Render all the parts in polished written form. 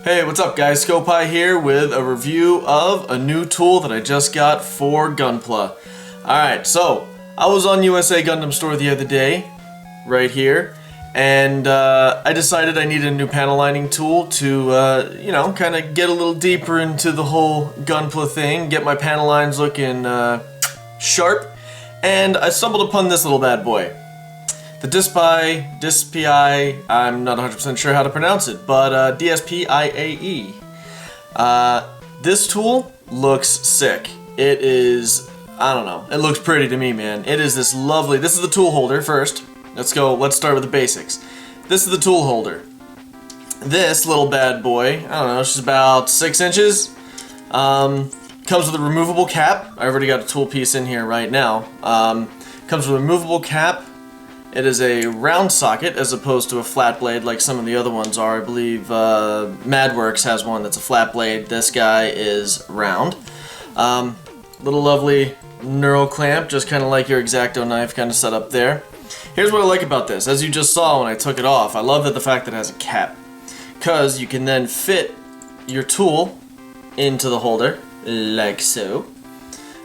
Hey, what's up guys? Sco-Pi here with a review of a new tool that I just got for Gunpla. Alright, so I was on USA Gundam Store the other day, right here, and I decided I needed a new panel lining tool to, you know, kind of get a little deeper into the whole Gunpla thing, get my panel lines looking sharp, and I stumbled upon this little bad boy. The DSPIAE, I'm not 100% sure how to pronounce it, but DSPIAE. This tool looks sick. It is, I don't know, it looks pretty to me, man. It is this lovely, this is the tool holder first. Let's start with the basics. This is the tool holder. This little bad boy, I don't know, it's just about 6 inches. Comes with a removable cap. I already got a tool piece in here right now. Comes with a removable cap. It is a round socket as opposed to a flat blade like some of the other ones are. I believe Madworks has one that's a flat blade. This guy is round. Little lovely knurl clamp, just kind of like your X-Acto knife kind of set up there. Here's what I like about this. As you just saw when I took it off, I love the fact that it has a cap, because you can then fit your tool into the holder like so.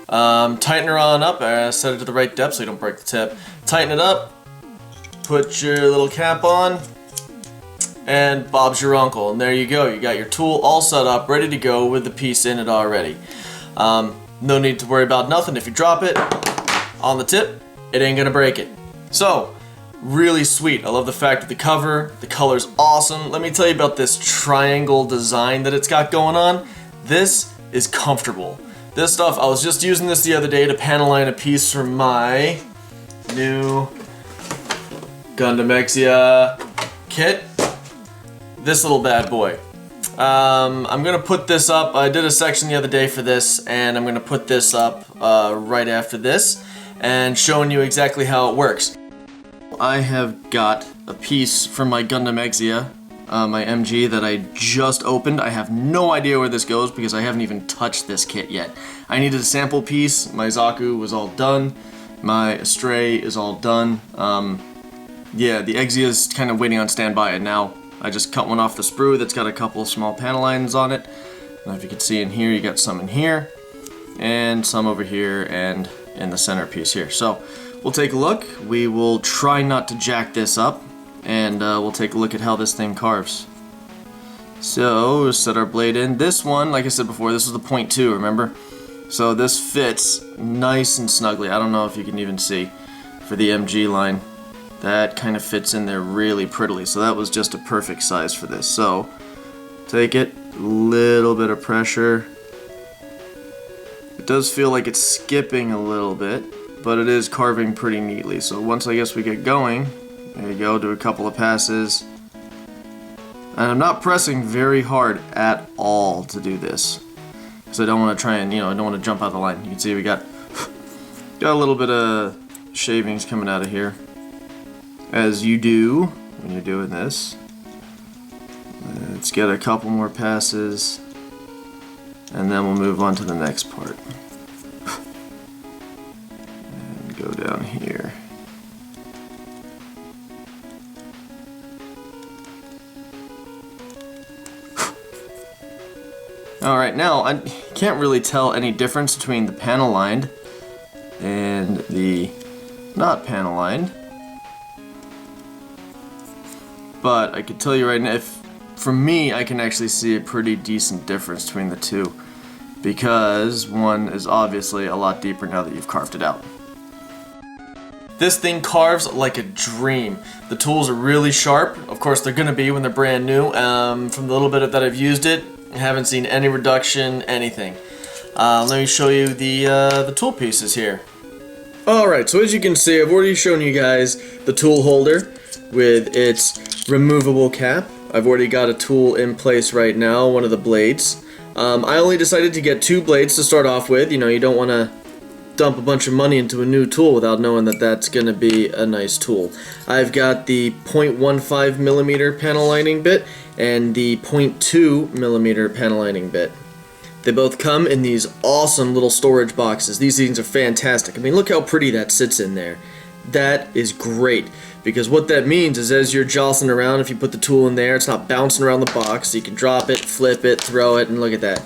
Tighten her on up, set it to the right depth so you don't break the tip. Tighten it up. Put your little cap on, and Bob's your uncle, and there you go. You got your tool all set up, ready to go with the piece in it already. No need to worry about nothing. If you drop it on the tip, it ain't gonna break it. So, really sweet. I love the fact that the cover, the color's awesome. Let me tell you about this triangle design that it's got going on. This is comfortable. This stuff, I was just using this the other day to panel line a piece for my new Gundam Exia kit. This little bad boy. I'm gonna put this up. I did a section the other day for this, and I'm gonna put this up right after this and showing you exactly how it works. I have got a piece from my Gundam Exia, my MG, that I just opened. I have no idea where this goes because I haven't even touched this kit yet. I needed a sample piece. My Zaku was all done. My Astray is all done. Yeah, the Exia is kind of waiting on standby, and now I just cut one off the sprue that's got a couple of small panel lines on it. And if you can see in here, you got some in here, and some over here, and in the center piece here. So, we'll take a look. We will try not to jack this up, and we'll take a look at how this thing carves. So, we'll set our blade in. This one, like I said before, this is the 0.2, remember? So this fits nice and snugly. I don't know if you can even see for the MG line. That kind of fits in there really prettily, so that was just a perfect size for this. So, take it, a little bit of pressure. It does feel like it's skipping a little bit, but it is carving pretty neatly. So once I guess we get going, there you go, do a couple of passes. And I'm not pressing very hard at all to do this, because I don't want to try and, you know, I don't want to jump out the line. You can see we got a little bit of shavings coming out of here, as you do when you're doing this. Let's get a couple more passes, and then we'll move on to the next part. And go down here. Alright, now I can't really tell any difference between the panel lined and the not panel lined. But I can tell you right now, for me, I can actually see a pretty decent difference between the two, because one is obviously a lot deeper now that you've carved it out. This thing carves like a dream. The tools are really sharp. Of course, they're going to be when they're brand new. From the little bit that I've used it, I haven't seen any reduction, anything. Let me show you the tool pieces here. Alright, so as you can see, I've already shown you guys the tool holder with its removable cap. I've already got a tool in place right now, one of the blades. I only decided to get 2 blades to start off with. You know, you don't want to dump a bunch of money into a new tool without knowing that that's going to be a nice tool. I've got the 0.15 millimeter panel lining bit and the 0.2 millimeter panel lining bit. They both come in these awesome little storage boxes. These things are fantastic. I mean, look how pretty that sits in there. That is great. because what that means is as you're jostling around, if you put the tool in there, it's not bouncing around the box, so you can drop it, flip it, throw it, and look at that.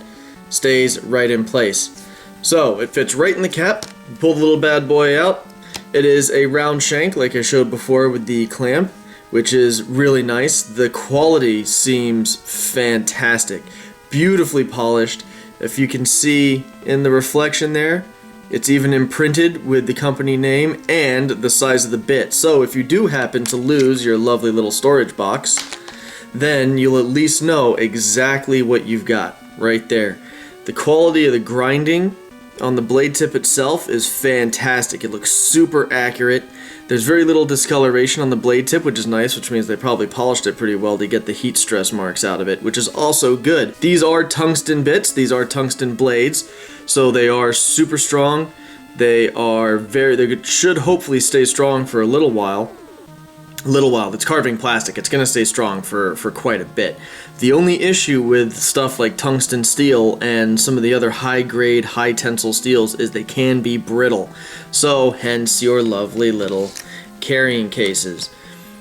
Stays right in place. So it fits right in the cap. Pull the little bad boy out. It is a round shank like I showed before with the clamp, which is really nice. The quality seems fantastic. Beautifully polished. If you can see in the reflection there, it's even imprinted with the company name and the size of the bit. So if you do happen to lose your lovely little storage box, then you'll at least know exactly what you've got right there. The quality of the grinding on the blade tip itself is fantastic. It looks super accurate. There's very little discoloration on the blade tip, which is nice, which means they probably polished it pretty well to get the heat stress marks out of it, which is also good. These are tungsten bits, these are tungsten blades, so they are super strong. They should hopefully stay strong for a little while. It's carving plastic. It's going to stay strong for quite a bit. The only issue with stuff like tungsten steel and some of the other high-grade, high-tensile steels is they can be brittle. So, hence your lovely little carrying cases.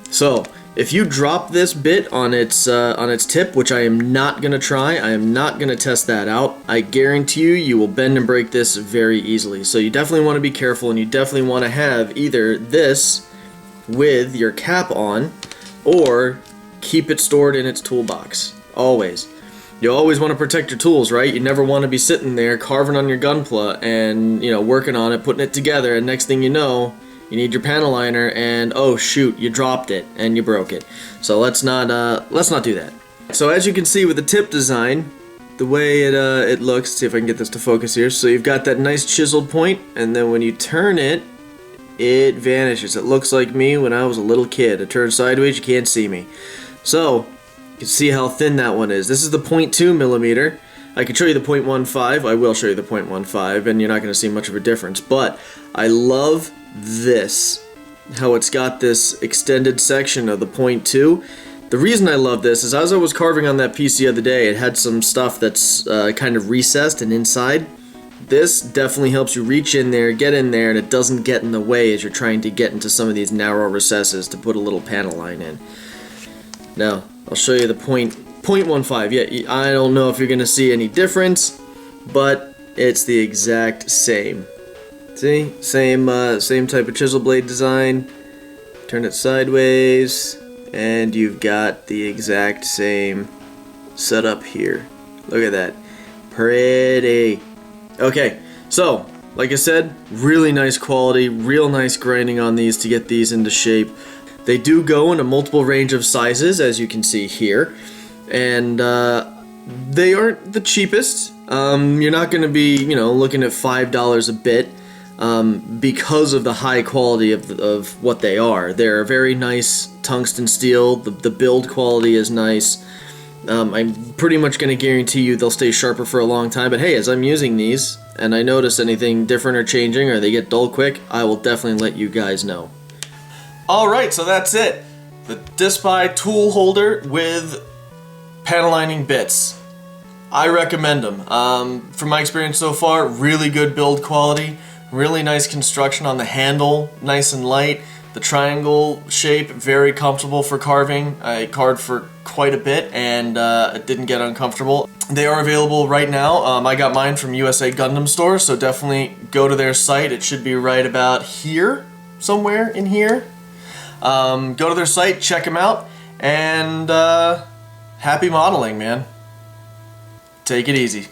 So, if you drop this bit on its tip, which I am not going to try, I am not going to test that out, I guarantee you will bend and break this very easily. So you definitely want to be careful, and you definitely want to have either this with your cap on, or keep it stored in its toolbox. Always. You always want to protect your tools, right? You never want to be sitting there carving on your Gunpla and, you know, working on it, putting it together, and next thing you know, you need your panel liner and oh shoot, you dropped it and you broke it. So let's not do that. So as you can see with the tip design, the way it looks, see if I can get this to focus here. So you've got that nice chiseled point, and then when you turn it, it vanishes. It looks like me when I was a little kid. I turn sideways, you can't see me. So, you can see how thin that one is. This is the 0.2 millimeter. I can show you the 0.15. I will show you the 0.15, and you're not going to see much of a difference. But I love this, how it's got this extended section of the 0.2. The reason I love this is as I was carving on that piece the other day, it had some stuff that's kind of recessed and inside. This definitely helps you reach in there, get in there, and it doesn't get in the way as you're trying to get into some of these narrow recesses to put a little panel line in. Now, I'll show you the 0.15. Yeah, I don't know if you're going to see any difference, but it's the exact same. See? Same type of chisel blade design. Turn it sideways, and you've got the exact same setup here. Look at that. Pretty. Okay, so, like I said, really nice quality, real nice grinding on these to get these into shape. They do go in a multiple range of sizes, as you can see here, and they aren't the cheapest. You're not going to be, you know, looking at $5 a bit because of the high quality of what they are. They're a very nice tungsten steel. The build quality is nice. I'm pretty much going to guarantee you they'll stay sharper for a long time, but hey, as I'm using these and I notice anything different or changing or they get dull quick, I will definitely let you guys know. Alright, so that's it. The DSPIAE tool holder with panel lining bits. I recommend them. From my experience so far, really good build quality, really nice construction on the handle, nice and light. The triangle shape, very comfortable for carving. I carved for quite a bit and it didn't get uncomfortable. They are available right now. I got mine from USA Gundam Store, so definitely go to their site. It should be right about here, somewhere in here. Go to their site, check them out, and happy modeling, man. Take it easy.